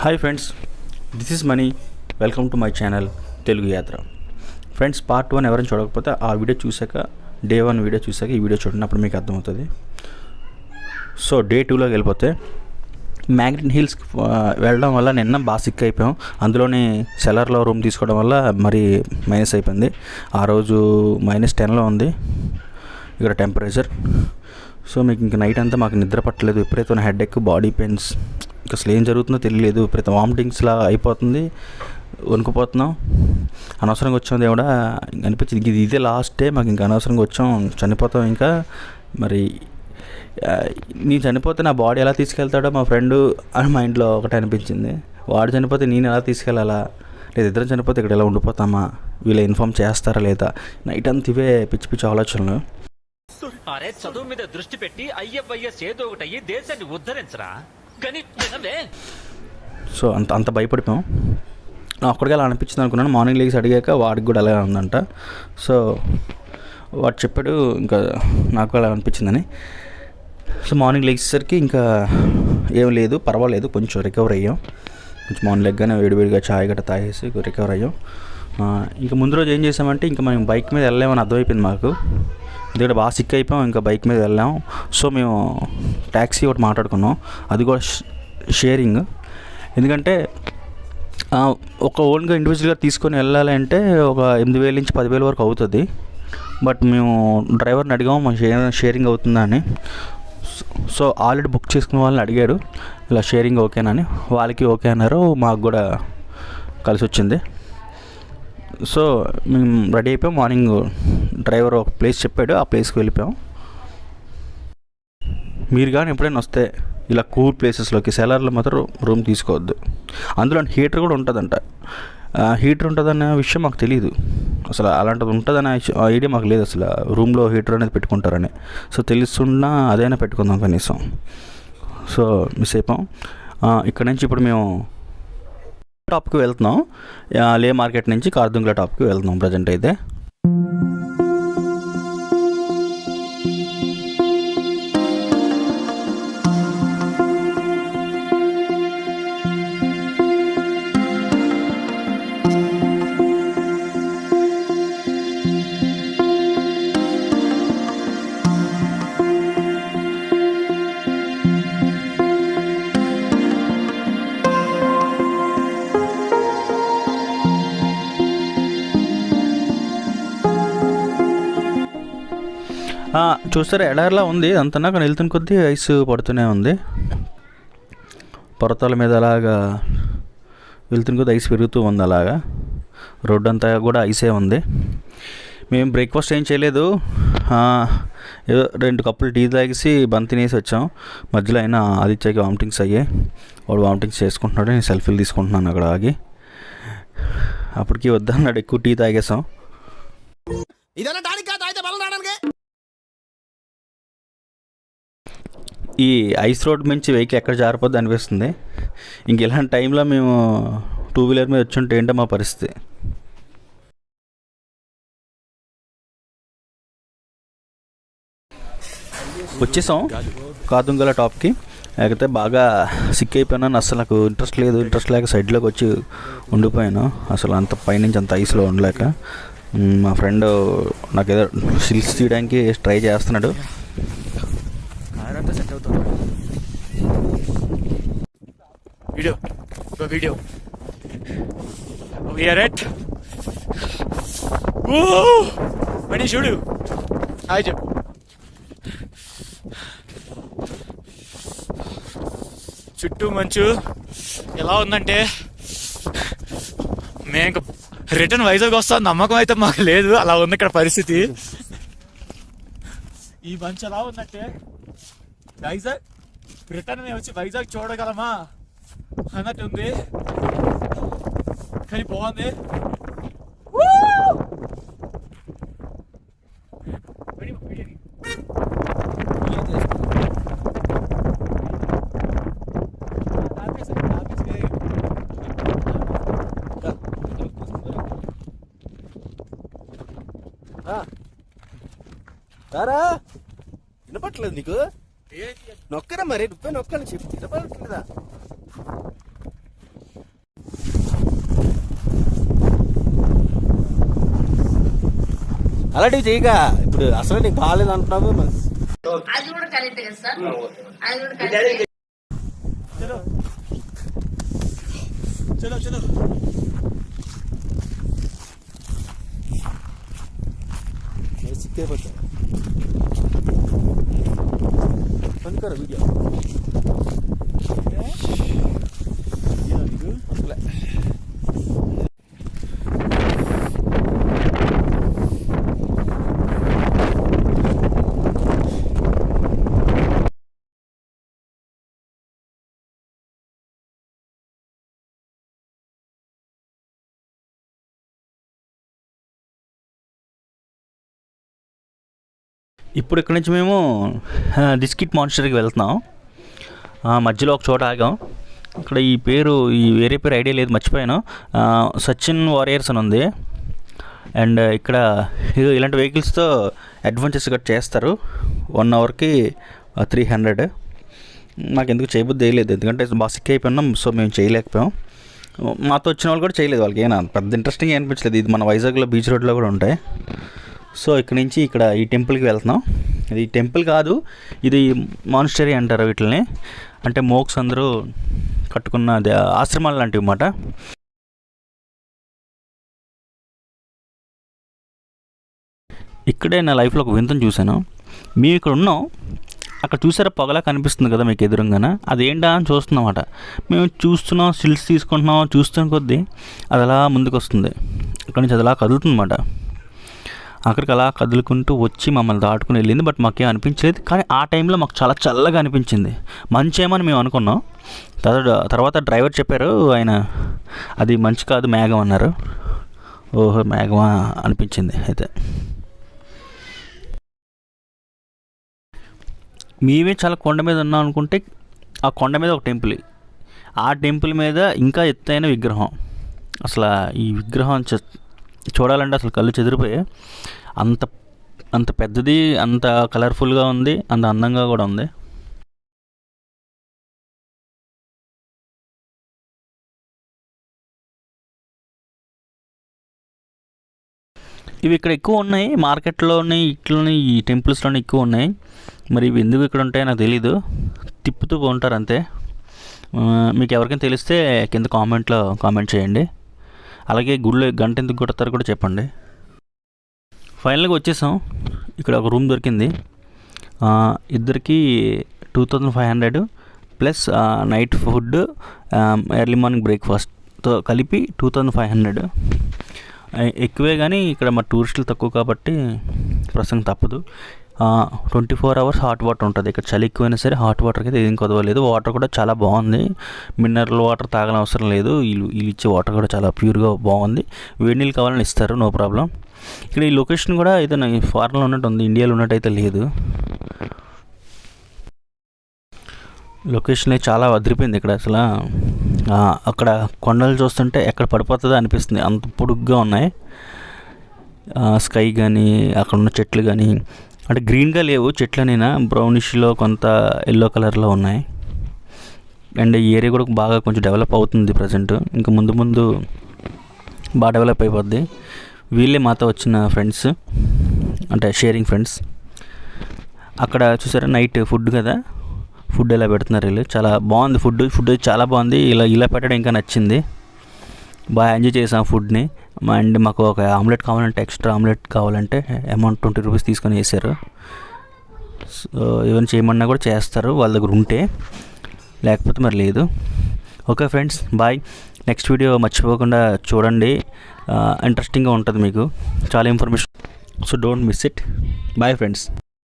Hi friends, this is Mani. Welcome to my channel Telugu Yatra. Friends, part 1 ఎవరైనా చూడకపోతే ఆ video చూసాక, డే 1 వీడియో చూసాక ఈ వీడియో చూడండి, అప్పుడు మీకు అర్థమవుతుంది. సో డే 2లోకి వెళ్ళిపోతే, మ్యాగ్నెట్ హిల్స్కి వెళ్ళడం వల్ల నిన్న బాగా సిక్ అయిపోయాం. అందులోని సెలర్లో రూమ్ తీసుకోవడం వల్ల మరి మైనస్ అయిపోయింది. ఆ రోజు -10లో ఉంది ఇక్కడ టెంపరేచర్. సో మీకు ఇంక నైట్ అంతా మాకు నిద్ర పట్టలేదు, విపరీతమైన హెడేక్, బాడీ పెయిన్స్, ఇంకా అసలు ఏం జరుగుతుందో తెలియలేదు. విపరీత వామిటింగ్స్లా అయిపోతుంది, వణుకుపోతున్నాం. అనవసరంగా వచ్చాం దేవుడా అనిపించింది. ఇదే లాస్ట్ డే, మాకు ఇంకా అనవసరంగా వచ్చాం, చనిపోతాం ఇంకా. మరి నేను చనిపోతే నా బాడీ ఎలా తీసుకెళ్తాడో మా ఫ్రెండు అని మా ఇంట్లో ఒకటి అనిపించింది. వాడు చనిపోతే నేను ఎలా తీసుకెళ్ళాలా, లేదా ఇద్దరం చనిపోతే ఇక్కడ ఎలా ఉండిపోతామా, వీళ్ళు ఇన్ఫార్మ్ చేస్తారా లేదా, నైట్ అంతా ఇవే పిచ్చి పిచ్చి ఆలోచనలు. అరే, చదువు మీద దృష్టి పెట్టి IFIS ఏదో ఒకటి అయ్యి దేశాన్ని ఉద్ధరించరా. సో అంత భయపడిపోయాం. అక్కడికి అలా అనిపించింది అనుకున్నాను. మార్నింగ్ లేచి అడిగాక వాడికి కూడా అలాగే ఉందంట. సో వాడు చెప్పాడు, ఇంకా నాకు అలా అనిపించిందని. సో మార్నింగ్ లేచేసరికి ఇంకా ఏం లేదు, పర్వాలేదు, కొంచెం రికవర్ అయ్యాం. కొంచెం మార్నింగ్ లెగ్గానే వేడివేడిగా చాయ్ గట్రా తాగేసి రికవర్ అయ్యాం. ఇంకా ముందు రోజు ఏం చేసామంటే, ఇంకా మనం బైక్ మీద వెళ్ళామని అర్థమైపోయింది మాకు. ఎందుకంటే బాగా సిక్ అయిపోయాం, ఇంకా బైక్ మీద వెళ్ళాం. సో మేము ట్యాక్సీ ఒకటి మాట్లాడుకున్నాం, అది కూడా షేరింగ్. ఎందుకంటే ఒక ఓన్గా ఇండివిజువల్గా తీసుకొని వెళ్ళాలి అంటే ఒక 8,000 నుంచి 10,000 వరకు అవుతుంది. బట్ మేము డ్రైవర్ని అడిగాము, మా షేరింగ్ అవుతుందా అని. సో ఆల్రెడీ బుక్ చేసుకున్న వాళ్ళని అడిగాడు, ఇలా షేరింగ్ ఓకేనని. వాళ్ళకి ఓకే అన్నారు, మాకు కూడా కలిసి వచ్చింది. సో మేము రెడీ అయిపోయాం. మార్నింగ్ డ్రైవర్ ఒక ప్లేస్ చెప్పాడు, ఆ ప్లేస్కి వెళ్ళిపోయాం. మీరు కానీ ఎప్పుడైనా వస్తే ఇలా కూల్ ప్లేసెస్లోకి, సెలర్లో మాత్రం రూమ్ తీసుకోవద్దు. అందులో హీటర్ కూడా ఉంటుందంట. హీటర్ ఉంటుందన్న విషయం మాకు తెలియదు అసలు. అలాంటిది ఉంటుందనే ఐడియా మాకు లేదు అసలు, రూమ్లో హీటర్ అనేది పెట్టుకుంటారని. సో తెలుస్తున్నా అదైనా పెట్టుకుందాం కనీసం. సో మిస్ అయిపోయాం. ఇక్కడ నుంచి ఇప్పుడు మేము టాప్కి వెళ్తున్నాం. లే మార్కెట్ నుంచి కార్దుంగ్లా టాప్కి వెళ్తున్నాం ప్రజెంట్ అయితే. చూస్తారా, ఎడారిలా ఉంది అంతా. నాకు వెళ్తున్న కొద్దీ ఐస్ పడుతూనే ఉంది. పర్వతాల మీద అలాగా వెళ్తున్న కొద్దీ ఐస్ పెరుగుతూ ఉంది. అలాగా రోడ్డు అంతా కూడా ఐసే ఉంది. మేము బ్రేక్ఫాస్ట్ ఏం చేయలేదు, ఏదో 2 కప్పులు టీ తాగేసి బంద్ తినేసి వచ్చాం. మధ్యలో అయినా ఆదిత్యకి వామిటింగ్స్ అయ్యాయి. వాడు వామిటింగ్స్ చేసుకుంటున్నాడు, నేను సెల్ఫీలు తీసుకుంటున్నాను అక్కడ ఆగి. అప్పటికి వద్దన్నాడు, ఎక్కువ టీ తాగేసాం. ఈ ఐస్ రోడ్ నుంచి వెహికల్ ఎక్కడ జారిపోద్ది అనిపిస్తుంది. ఇంక ఇలాంటి టైంలో మేము 2 వీలర్ మీద వచ్చుంటే ఏంటో మా పరిస్థితి. వచ్చేసాం కార్దుంగ్లా టాప్కి. లేకపోతే బాగా సిక్ అయిపోయినాను, అసలు నాకు ఇంట్రెస్ట్ లేక సైడ్లోకి వచ్చి ఉండిపోయాను. అసలు అంత పైనుంచి అంత ఐస్లో ఉండలేక. మా ఫ్రెండ్ నాకు ఏదో సిల్స్ తీయడానికి ట్రై చేస్తున్నాడు. సెట్ అవుతుంది. వీడియో we are at మణి చూడు, హాయ్ చెప్పు. చుట్టూ మంచు ఎలా ఉందంటే, మేము ఇంకా రిటర్న్ వైజాగ్ వస్తాం నమ్మకం అయితే మాకు లేదు. అలా ఉంది ఇక్కడ పరిస్థితి. ఈ మంచు ఎలా ఉందంటే, వైజాగ్ రిటర్న్ మేము వచ్చి వైజాగ్ చూడగలమా అన్నట్టు ఉంది. కానీ బాగుంది. వినపట్లేదు నీకు? నొక్కరా మరి, నువ్వే నొక్కాలని చెప్పి వినపడట్లేదా? అలాంటివి చేయక. ఇప్పుడు అసలు నీకు బాగాలేదు అంటున్నావు. అది కూడా కరెక్ట్ కదా సార్, అది కూడా కరెక్ట్. చలో చలో చలో. సిక్కిపోతా बंद करो वीडियो. ఇప్పుడు ఇక్కడ నుంచి మేము డిస్కిట్ మాన్స్టర్కి వెళ్తున్నాం. మధ్యలో ఒక చోట ఆగాం. ఇక్కడ ఈ పేరు, ఈ వేరే పేరు ఐడియా లేదు, మర్చిపోయాను. సచిన్ వారియర్స్ అని ఉంది. అండ్ ఇక్కడ ఇలాంటి వెహికల్స్తో అడ్వెంచర్స్ గట్రా చేస్తారు. 1 అవర్కి 300. నాకు ఎందుకు చేయబుద్ధి వేయలేదు, ఎందుకంటే బాగా సిక్ అయిపోయినాం. సో మేము చేయలేకపోయాం. మాతో వచ్చిన వాళ్ళు కూడా చేయలేదు. వాళ్ళకి ఏమైనా పెద్ద ఇంట్రెస్టింగ్ అనిపించలేదు. ఇది మన వైజాగ్లో బీచ్ రోడ్లో కూడా ఉంటాయి. సో ఇక్కడ నుంచి ఇక్కడ ఈ టెంపుల్కి వెళ్తున్నాం. ఇది టెంపుల్ కాదు, ఇది మానిస్టరీ అంటారు వీటిని. అంటే మోక్స్ అందరూ కట్టుకున్న ఆశ్రమాలు లాంటివి అన్నమాట. ఇక్కడే నా లైఫ్లో ఒక వింతను చూశాను. మేము ఇక్కడ ఉన్నాం, అక్కడ చూసారా పొగలా కనిపిస్తుంది కదా మీకు ఎదురుగానే, అదేంటా అని చూస్తున్నమాట. మేము చూస్తున్నాం, స్టిల్స్ తీసుకుంటున్నాం. చూస్తున్న కొద్దీ అది అలా ముందుకు వస్తుంది. అక్కడి నుంచి అది అలా కదులుతుందన్నమాట. అక్కడికి అలా కదులుకుంటూ వచ్చి మమ్మల్ని దాటుకుని వెళ్ళింది. బట్ మాకేం అనిపించలేదు. కానీ ఆ టైంలో మాకు చాలా చల్లగా అనిపించింది. మంచి ఏమని మేము అనుకున్నాం. తర్వాత డ్రైవర్ చెప్పారు, ఆయన అది మంచి కాదు మేఘం అన్నారు. ఓహో మేఘమా అనిపించింది. అయితే మేమే చాలా కొండ మీద ఉన్నాం అనుకుంటే, ఆ కొండ మీద ఒక టెంపుల్, ఆ టెంపుల్ మీద ఇంకా ఎత్తైన విగ్రహం. అసలు ఈ విగ్రహం చూడాలంటే అసలు కళ్ళు చెదిరిపోయాయి. అంత పెద్దది, అంత కలర్ఫుల్గా ఉంది, అంత అందంగా కూడా ఉంది. ఇవి ఇక్కడ ఎక్కువ ఉన్నాయి, మార్కెట్లోని ఇట్లోని ఈ టెంపుల్స్లోని ఎక్కువ ఉన్నాయి. మరి ఇవి ఎందుకు ఇక్కడ ఉంటాయో నాకు తెలీదు. తిప్పుతూ ఉంటారు అంతే. మీకు ఎవరికైనా తెలిస్తే కింద కామెంట్లో కామెంట్ చేయండి. అలాగే గుళ్ళు గంట ఎందుకు కొడతారు కూడా చెప్పండి. ఫైనల్గా వచ్చేసాం. ఇక్కడ ఒక రూమ్ దొరికింది. ఇద్దరికి 2500 plus night food, early morning బ్రేక్ఫాస్ట్తో కలిపి 2500. ఎక్కువే, కానీ ఇక్కడ మా టూరిస్టులు తక్కువ కాబట్టి ప్రస్తుతం తప్పదు. 24 అవర్స్ హాట్ వాటర్ ఉంటుంది. ఇక్కడ చలి ఎక్కువైనా సరే హాట్ వాటర్కి అయితే ఏం కొదవలేదు. వాటర్ కూడా చాలా బాగుంది. మినరల్ వాటర్ తాగని అవసరం లేదు. వీళ్ళు ఇచ్చే వాటర్ కూడా చాలా ప్యూర్గా బాగుంది. వేడి నీళ్ళు కావాలని ఇస్తారు, నో ప్రాబ్లం. ఇక్కడ ఈ లొకేషన్ కూడా ఏదైనా ఫారెన్లో ఉన్నట్టు ఉంది, ఇండియాలో ఉన్నట్టు అయితే లేదు. లొకేషన్ చాలా అదిరిపోయింది ఇక్కడ అసలు. అక్కడ కొండలు చూస్తుంటే ఎక్కడ పడిపోతుందో అనిపిస్తుంది, అంత పొడుగ్గా ఉన్నాయి. స్కై కానీ అక్కడ ఉన్న చెట్లు కానీ, అంటే గ్రీన్గా లేవు చెట్లనైనా, బ్రౌనిష్లో కొంత ఎల్లో కలర్లో ఉన్నాయి. అండ్ ఈ ఏరియా కూడా బాగా కొంచెం డెవలప్ అవుతుంది ప్రజెంట్. ఇంకా ముందు ముందు బాగా డెవలప్ అయిపోద్ది. వీళ్ళే మాతో వచ్చిన ఫ్రెండ్స్, అంటే షేరింగ్ ఫ్రెండ్స్. అక్కడ చూసారా నైట్ ఫుడ్ కదా, ఫుడ్ ఎలా పెడుతున్నారు వీళ్ళు. చాలా బాగుంది ఫుడ్ చాలా బాగుంది. ఇలా పెట్టడం ఇంకా నచ్చింది. బాగా ఎంజాయ్ చేసాం ఫుడ్ని. అండ్ మాకు ఒక ఆమ్లెట్ కావాలంటే, ఎక్స్ట్రా ఆమ్లెట్ కావాలంటే అమౌంట్ 20 రూపీస్ తీసుకొని వేసారు. సో ఏమైనా చేయమన్నా కూడా చేస్తారు వాళ్ళ దగ్గర ఉంటే, లేకపోతే మరి లేదు. Okay friends, bye. Next video మర్చిపోకుండా చూడండి, ఇంట్రెస్టింగ్గా ఉంటుంది మీకు, చాలా information. So don't miss it. Bye friends.